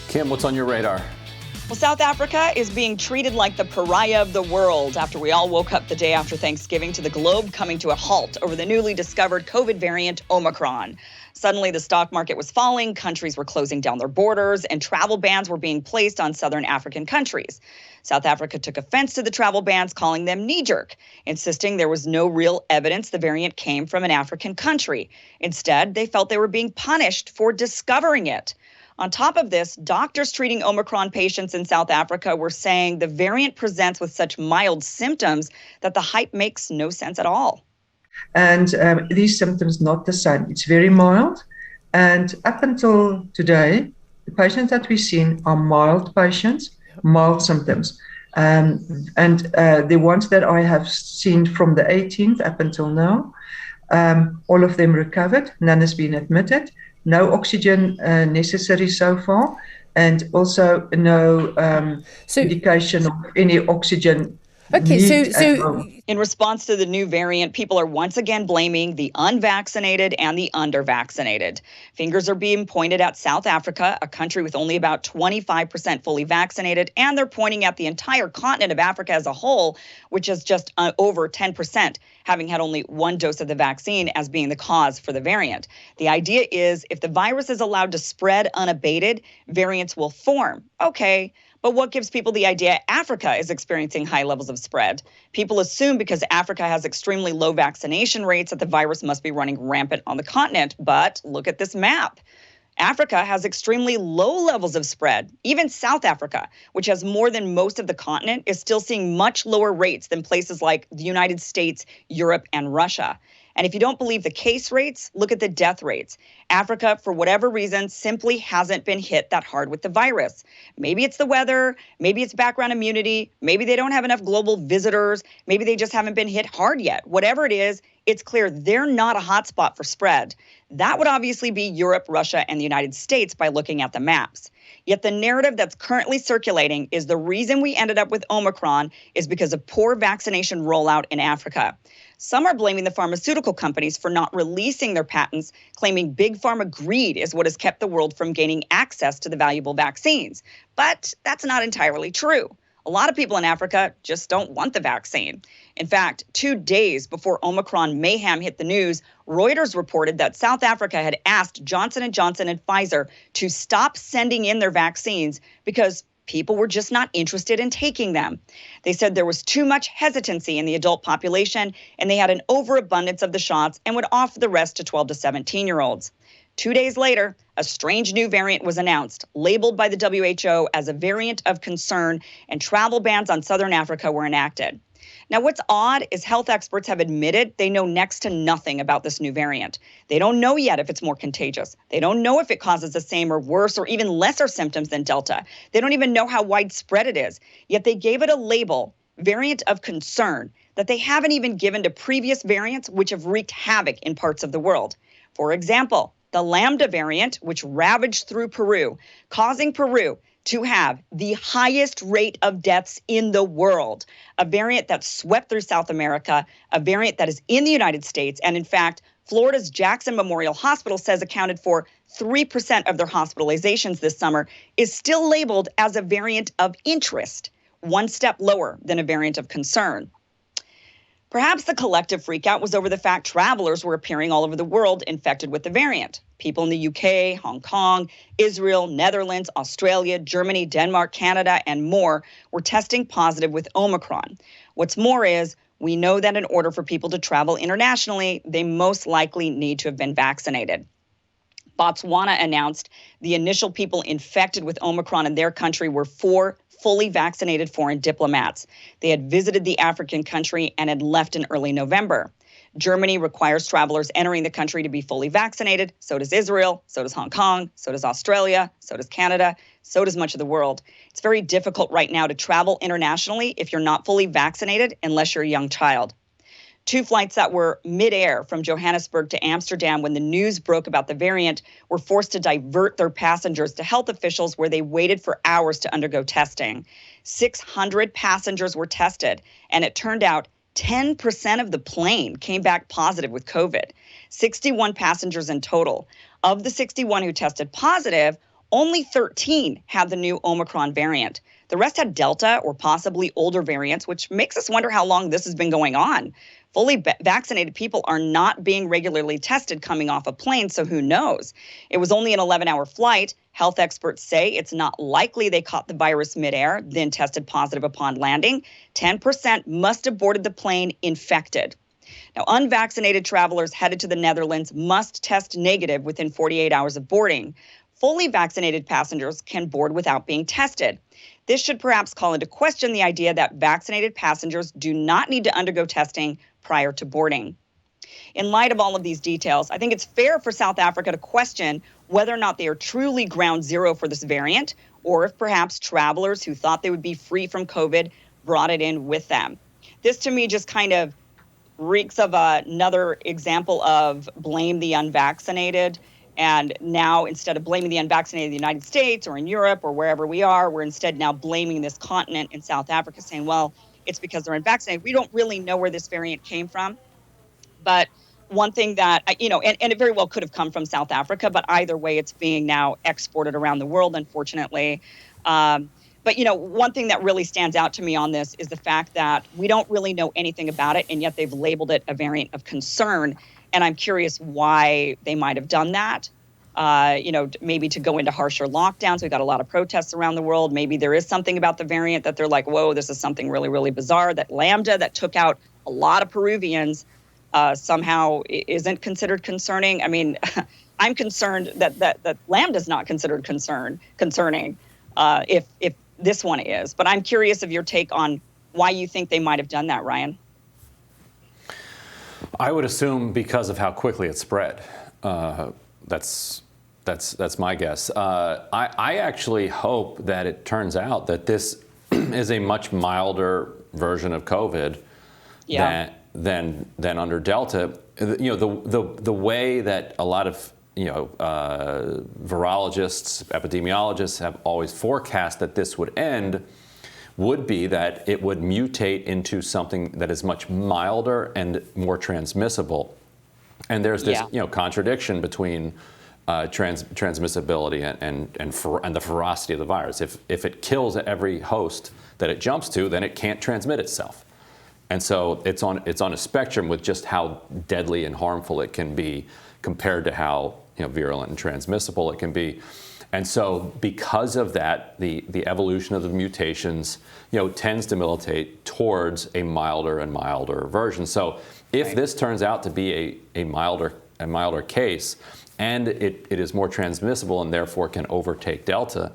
Kim, what's on your radar? Well, South Africa is being treated like the pariah of the world after we all woke up the day after Thanksgiving to the globe coming to a halt over the newly discovered COVID variant Omicron. Suddenly, the stock market was falling, countries were closing down their borders, and travel bans were being placed on southern African countries. South Africa took offense to the travel bans, calling them knee-jerk, insisting there was no real evidence the variant came from an African country. Instead, they felt they were being punished for discovering it. On top of this, doctors treating Omicron patients in South Africa were saying the variant presents with such mild symptoms that the hype makes no sense at all. And these symptoms not the same. It's very mild. And up until today, the patients that we've seen are mild patients, mild symptoms. And the ones that I have seen from the 18th up until now, all of them recovered. None has been admitted. No oxygen necessary so far, and also no indication of any oxygen. Okay, so in response to the new variant, people are once again blaming the unvaccinated and the undervaccinated. Fingers are being pointed at South Africa, a country with only about 25% fully vaccinated, and they're pointing at the entire continent of Africa as a whole, which is just over 10%, having had only one dose of the vaccine as being the cause for the variant. The idea is if the virus is allowed to spread unabated, variants will form. Okay. But what gives people the idea Africa is experiencing high levels of spread? People assume because Africa has extremely low vaccination rates that the virus must be running rampant on the continent. But look at this map. Africa has extremely low levels of spread. Even South Africa, which has more than most of the continent, is still seeing much lower rates than places like the United States, Europe, and Russia. And if you don't believe the case rates, look at the death rates. Africa, for whatever reason, simply hasn't been hit that hard with the virus. Maybe it's the weather, maybe it's background immunity, maybe they don't have enough global visitors, maybe they just haven't been hit hard yet. Whatever it is, it's clear they're not a hotspot for spread. That would obviously be Europe, Russia, and the United States by looking at the maps. Yet the narrative that's currently circulating is the reason we ended up with Omicron is because of poor vaccination rollout in Africa. Some are blaming the pharmaceutical companies for not releasing their patents, claiming big pharma greed is what has kept the world from gaining access to the valuable vaccines. But that's not entirely true. A lot of people in Africa just don't want the vaccine. In fact, 2 days before Omicron mayhem hit the news, Reuters reported that South Africa had asked Johnson & Johnson and Pfizer to stop sending in their vaccines because people were just not interested in taking them. They said there was too much hesitancy in the adult population and they had an overabundance of the shots and would offer the rest to 12 to 17-year-olds. 2 days later, a strange new variant was announced, labeled by the WHO as a variant of concern, and travel bans on southern Africa were enacted. Now, what's odd is health experts have admitted they know next to nothing about this new variant. They don't know yet if it's more contagious. They don't know if it causes the same or worse or even lesser symptoms than Delta. They don't even know how widespread it is. Yet they gave it a label, variant of concern, that they haven't even given to previous variants which have wreaked havoc in parts of the world. For example, the Lambda variant, which ravaged through Peru, causing Peru to have the highest rate of deaths in the world, a variant that swept through South America, a variant that is in the United States, and in fact, Florida's Jackson Memorial Hospital says accounted for 3% of their hospitalizations this summer, is still labeled as a variant of interest, one step lower than a variant of concern. Perhaps the collective freakout was over the fact travelers were appearing all over the world infected with the variant. People in the UK, Hong Kong, Israel, Netherlands, Australia, Germany, Denmark, Canada, and more were testing positive with Omicron. What's more is, we know that in order for people to travel internationally, they most likely need to have been vaccinated. Botswana announced the initial people infected with Omicron in their country were 4 fully vaccinated foreign diplomats. They had visited the African country and had left in early November. Germany requires travelers entering the country to be fully vaccinated. So does Israel, so does Hong Kong, so does Australia, so does Canada, so does much of the world. It's very difficult right now to travel internationally if you're not fully vaccinated, unless you're a young child. 2 flights that were midair from Johannesburg to Amsterdam when the news broke about the variant were forced to divert their passengers to health officials where they waited for hours to undergo testing. 600 passengers were tested, and it turned out 10% of the plane came back positive with COVID. 61 passengers in total. Of the 61 who tested positive, Only 13 had the new Omicron variant. The rest had Delta or possibly older variants, which makes us wonder how long this has been going on. Fully vaccinated people are not being regularly tested coming off a plane, so who knows? It was only an 11-hour flight. Health experts say it's not likely they caught the virus midair, then tested positive upon landing. 10% must have boarded the plane infected. Now, unvaccinated travelers headed to the Netherlands must test negative within 48 hours of boarding. Fully vaccinated passengers can board without being tested. This should perhaps call into question the idea that vaccinated passengers do not need to undergo testing prior to boarding. In light of all of these details, I think it's fair for South Africa to question whether or not they are truly ground zero for this variant, or if perhaps travelers who thought they would be free from COVID brought it in with them. This to me just kind of reeks of another example of blame the unvaccinated. And now, instead of blaming the unvaccinated in the United States or in Europe or wherever we are, we're instead now blaming this continent in South Africa, saying, well, it's because they're unvaccinated. We don't really know where this variant came from. But one thing that, and it very well could have come from South Africa, but either way, it's being now exported around the world, unfortunately. But, one thing that really stands out to me on this is the fact that we don't really know anything about it, and yet they've labeled it a variant of concern. And I'm curious why they might have done that, maybe to go into harsher lockdowns. We've got a lot of protests around the world. Maybe there is something about the variant that they're like, whoa, this is something really, really bizarre. That Lambda that took out a lot of Peruvians somehow isn't considered concerning. I mean, I'm concerned that Lambda is not considered concerning if this one is. But I'm curious of your take on why you think they might have done that, Ryan. I would assume because of how quickly it spread. That's my guess. I actually hope that it turns out that this is a much milder version of COVID than under Delta. The way that a lot of virologists, epidemiologists have always forecast that this would end would be that it would mutate into something that is much milder and more transmissible. And there's this contradiction between transmissibility and the ferocity of the virus. If it kills every host that it jumps to, then it can't transmit itself. And so it's on a spectrum with just how deadly and harmful it can be compared to how virulent and transmissible it can be. And so because of that, the evolution of the mutations, tends to militate towards a milder and milder version. So if this turns out to be a milder case, and it is more transmissible and therefore can overtake Delta,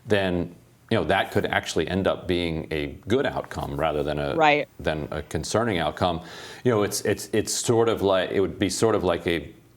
then that could actually end up being a good outcome rather than a concerning outcome. It's sort of like, it would be sort of like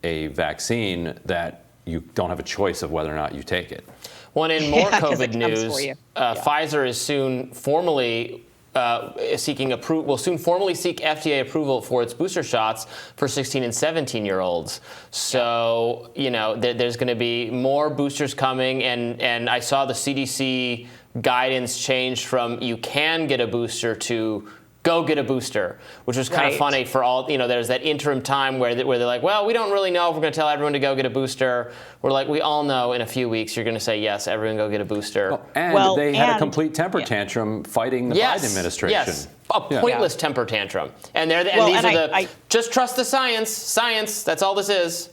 a vaccine that you don't have a choice of whether or not you take it. Well, in more COVID news, Pfizer is soon formally will soon formally seek FDA approval for its booster shots for 16 and 17-year-olds. So, there's going to be more boosters coming, and I saw the CDC guidance changed from you can get a booster to go get a booster, which was kind of funny for all, there's that interim time where they're like, well, we don't really know if we're going to tell everyone to go get a booster. We're like, we all know in a few weeks you're going to say, yes, everyone go get a booster. They had a complete temper tantrum fighting the Biden administration. Yes, a pointless temper tantrum. And just trust the science, that's all this is.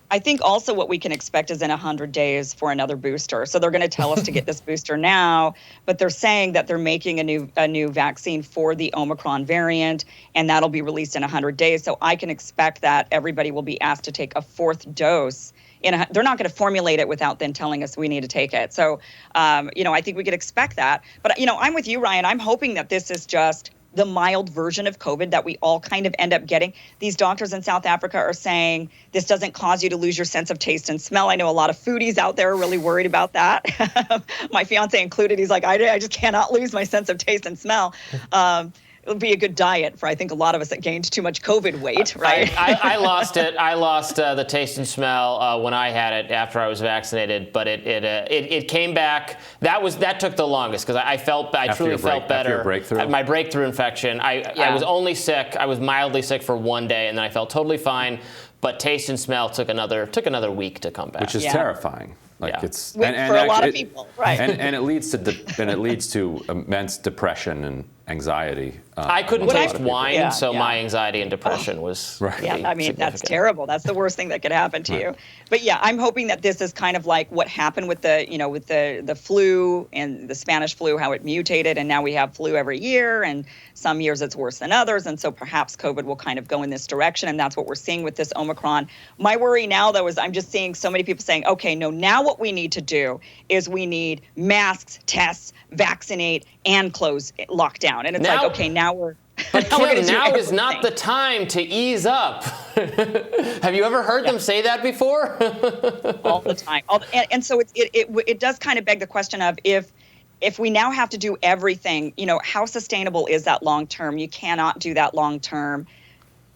I think also what we can expect is in 100 days for another booster. So they're going to tell us to get this booster now, but they're saying that they're making a new vaccine for the Omicron variant, and that'll be released in 100 days. So I can expect that everybody will be asked to take a fourth dose. They're not going to formulate it without then telling us we need to take it. So, I think we could expect that. But, I'm with you, Ryan. I'm hoping that this is just the mild version of COVID that we all kind of end up getting. These doctors in South Africa are saying this doesn't cause you to lose your sense of taste and smell. I know a lot of foodies out there are really worried about that. My fiance included. He's like, I just cannot lose my sense of taste and smell. It would be a good diet for, I think, a lot of us that gained too much COVID weight, right? I lost it. I lost the taste and smell when I had it after I was vaccinated, but it came back. That took the longest because I truly felt better. After your breakthrough? My breakthrough infection. I was only sick. I was mildly sick for one day, and then I felt totally fine. But taste and smell took another week to come back. Which is terrifying. Like it's for a lot of people, right? And it leads to immense depression and anxiety. I couldn't taste wine, so my anxiety and depression was I mean, that's terrible. That's the worst thing that could happen to you. But yeah, I'm hoping that this is kind of like what happened with the flu and the Spanish flu, how it mutated, and now we have flu every year, and some years it's worse than others, and so perhaps COVID will kind of go in this direction, and that's what we're seeing with this Omicron. My worry now, though, is I'm just seeing so many people saying, okay, no, now what we need to do is we need masks, tests, vaccinate, and close lockdown. And it's okay, now we're... But Kim, now is not the time to ease up. Have you ever heard them say that before? All the time. And so it does kind of beg the question of if we now have to do everything, how sustainable is that long term? You cannot do that long term.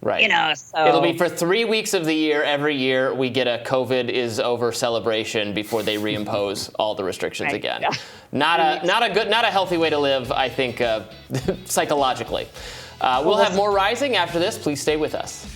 Right. So it'll be for 3 weeks of the year. Every year we get a COVID is over celebration before they reimpose all the restrictions again. Yeah. Not a healthy way to live, I think, psychologically. We'll have more Rising after this. Please stay with us.